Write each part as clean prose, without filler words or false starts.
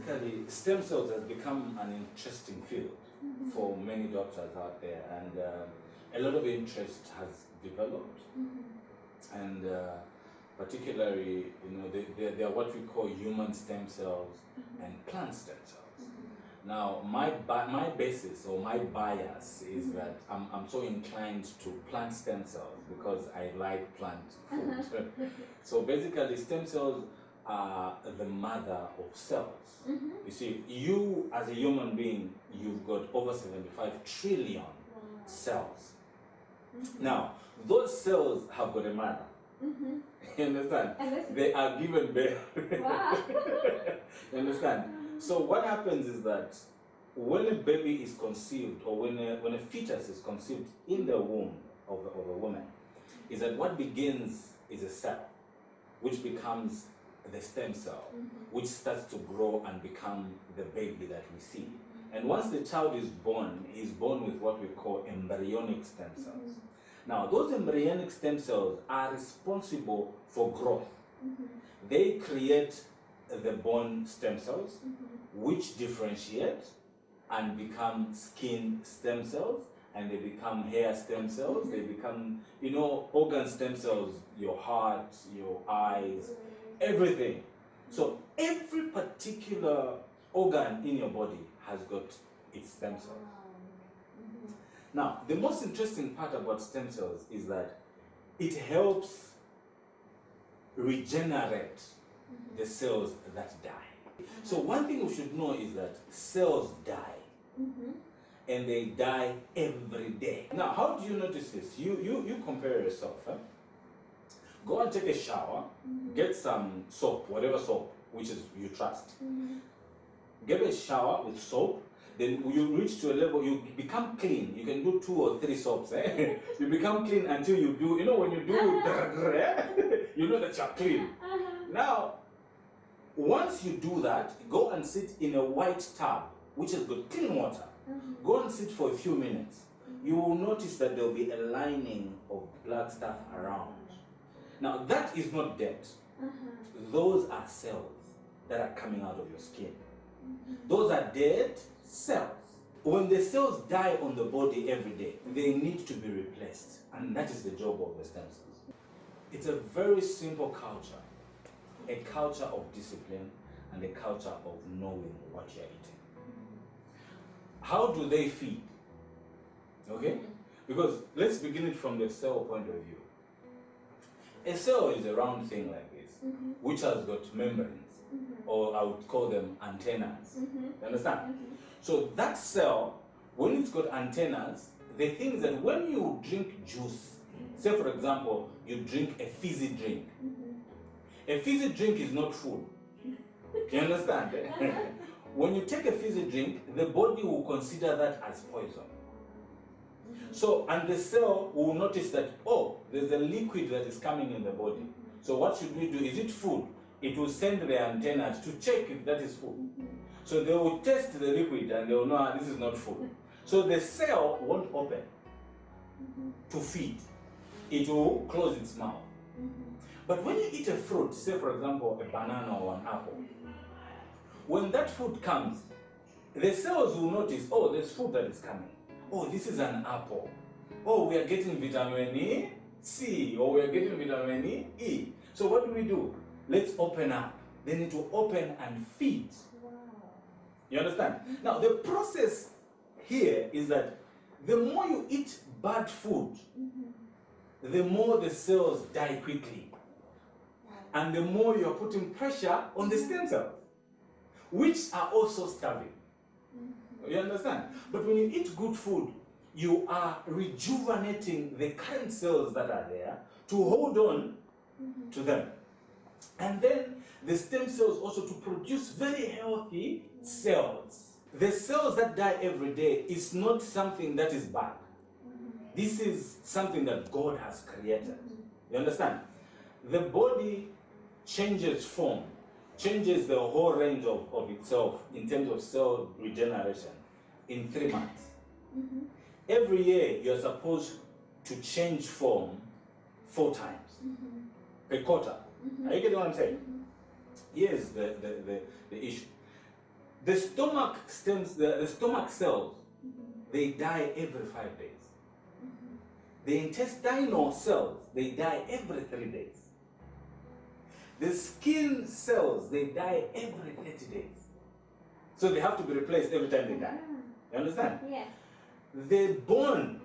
basically, stem cells has become an interesting field for many doctors out there, and a lot of interest has developed, and particularly, they are what we call human stem cells and plant stem cells. Now, my basis or my bias is that I'm so inclined to plant stem cells because I like plant food. So basically, stem cells are the mother of cells. You see, you as a human being, you've got over 75 trillion cells. Now, those cells have got a mother. You understand? They are given birth. You understand? So what happens is that when a baby is conceived, or when a fetus is conceived in the womb of a woman, is that what begins is a cell, which becomes the stem cell, which starts to grow and become the baby that we see. And once the child is born, he's born with what we call embryonic stem cells. Now, those embryonic stem cells are responsible for growth. They create the bone stem cells, which differentiate and become skin stem cells, and they become hair stem cells, they become, organ stem cells, your heart, your eyes, everything. So every particular organ in your body has got its stem cells. Now, the most interesting part about stem cells is that it helps regenerate the cells that die. So one thing we should know is that cells die, and they die every day. Now, how do you notice this? You compare yourself. Go and take a shower, get some soap, whatever soap, which is you trust. Get a shower with soap, then you reach to a level, you become clean. You can do 2 or 3 soaps. You become clean until you do, when you do, you know that you're clean. Now, once you do that, go and sit in a white tub, which has got clean water. Go and sit for a few minutes. You will notice that there will be a lining of black stuff around. Now, that is not dirt. Those are cells that are coming out of your skin. Those are dead cells. When the cells die on the body every day, they need to be replaced. And that is the job of the stem cells. It's a very simple culture. A culture of discipline and a culture of knowing what you're eating. How do they feed? Okay? Because let's begin it from the cell point of view. A cell is a round thing like this, which has got membranes, or I would call them antennas. You understand? So that cell, when it's got antennas, the thing is that when you drink juice, say for example, you drink a fizzy drink. A fizzy drink is not food. You understand? When you take a fizzy drink, the body will consider that as poison. So, and the cell will notice that, oh, there's a liquid that is coming in the body. So what should we do? Is it food? It will send the antennas to check if that is food. So they will test the liquid and they will know this is not food. So the cell won't open to feed. It will close its mouth. But when you eat a fruit, say for example a banana or an apple, when that food comes, the cells will notice, oh, there's food that is coming. Oh, this is an apple. Oh, we are getting vitamin C, or we are getting vitamin E. So what do? Let's open up. They need to open and feed. Wow. You understand? Now, the process here is that the more you eat bad food, the more the cells die quickly. And the more you're putting pressure on the stem cells, which are also starving. You understand? But when you eat good food, you are rejuvenating the current cells that are there to hold on to them. And then the stem cells also to produce very healthy cells. The cells that die every day is not something that is bad. This is something that God has created. You understand? The body changes form, changes the whole range of itself in terms of cell regeneration in 3 months. Every year you're supposed to change form 4 times per quarter. Are you getting what I'm saying? Here's the issue. The stomach stems, the stomach cells, they die every 5 days. The intestinal cells, they die every 3 days. The skin cells, they die every 30 days. So they have to be replaced every time they die. You understand? Yeah. The bone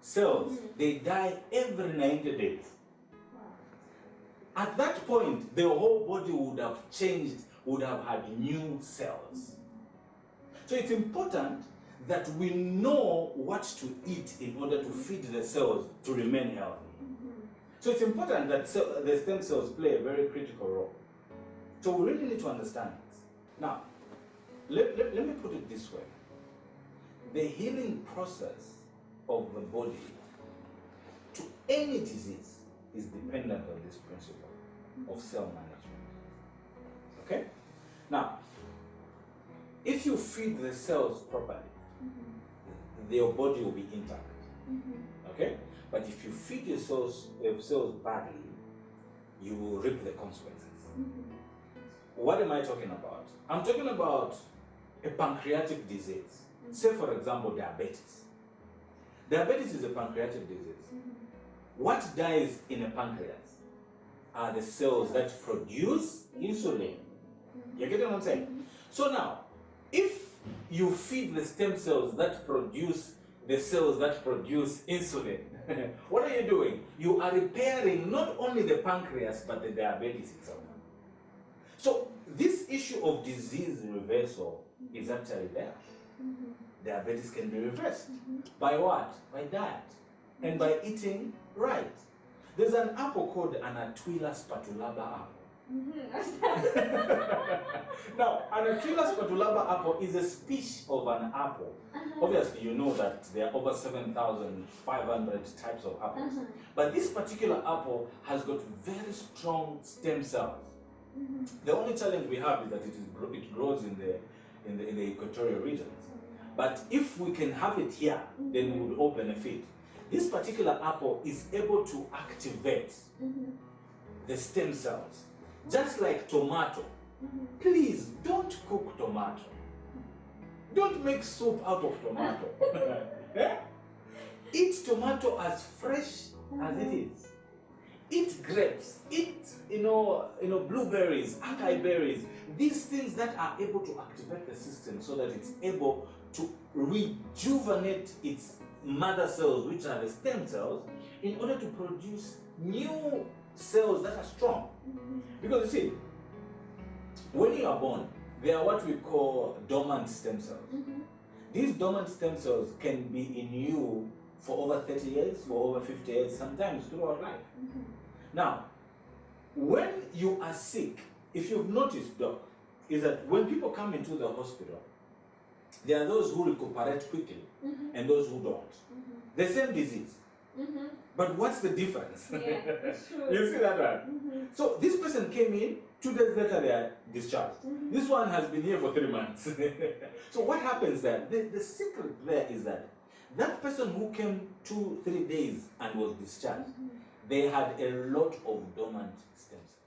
cells, they die every 90 days. At that point, the whole body would have changed, would have had new cells. So it's important that we know what to eat in order to feed the cells to remain healthy. So it's important that the stem cells play a very critical role. So we really need to understand this. Now, let me put it this way. The healing process of the body to any disease is dependent on this principle of cell management. Okay? Now, if you feed the cells properly, your body will be intact. Okay? But if you feed your cells badly, you will reap the consequences. What am I talking about? I'm talking about a pancreatic disease. Say, for example, diabetes. Diabetes is a pancreatic disease. What dies in a pancreas are the cells that produce insulin. You get what I'm saying? So now, if you feed the stem cells that produce the cells that produce insulin, what are you doing? You are repairing not only the pancreas, but the diabetes itself. So this issue of disease reversal is actually there. Diabetes can be reversed. By what? By diet. And by eating right. There's an apple called Anatwila spatulaba apple. Now, Anatwila spatulaba apple is a species of an apple. Obviously, you know that there are over 7,500 types of apples. But this particular apple has got very strong stem cells. The only challenge we have is that it grows in the equatorial regions. But if we can have it here, then we would all benefit. This particular apple is able to activate the stem cells, just like tomato. Please don't cook tomato. Don't make soup out of tomato. Eat tomato as fresh as it is. Eat grapes. Eat blueberries, acai berries. These things that are able to activate the system so that it's able to rejuvenate its mother cells, which are the stem cells, in order to produce new cells that are strong. Because you see, when you are born, they are what we call dormant stem cells. These dormant stem cells can be in you for over 30 years, for over 50 years, sometimes throughout life. Now, when you are sick, if you've noticed, Doc, is that when people come into the hospital, there are those who recuperate quickly and those who don't. The same disease. But what's the difference? Yeah, it's true. You see that, right? So this person came in, 2 days later they are discharged. This one has been here for 3 months. So what happens there? The secret there is that that person who came 2-3 days and was discharged, they had a lot of dormant stem cells.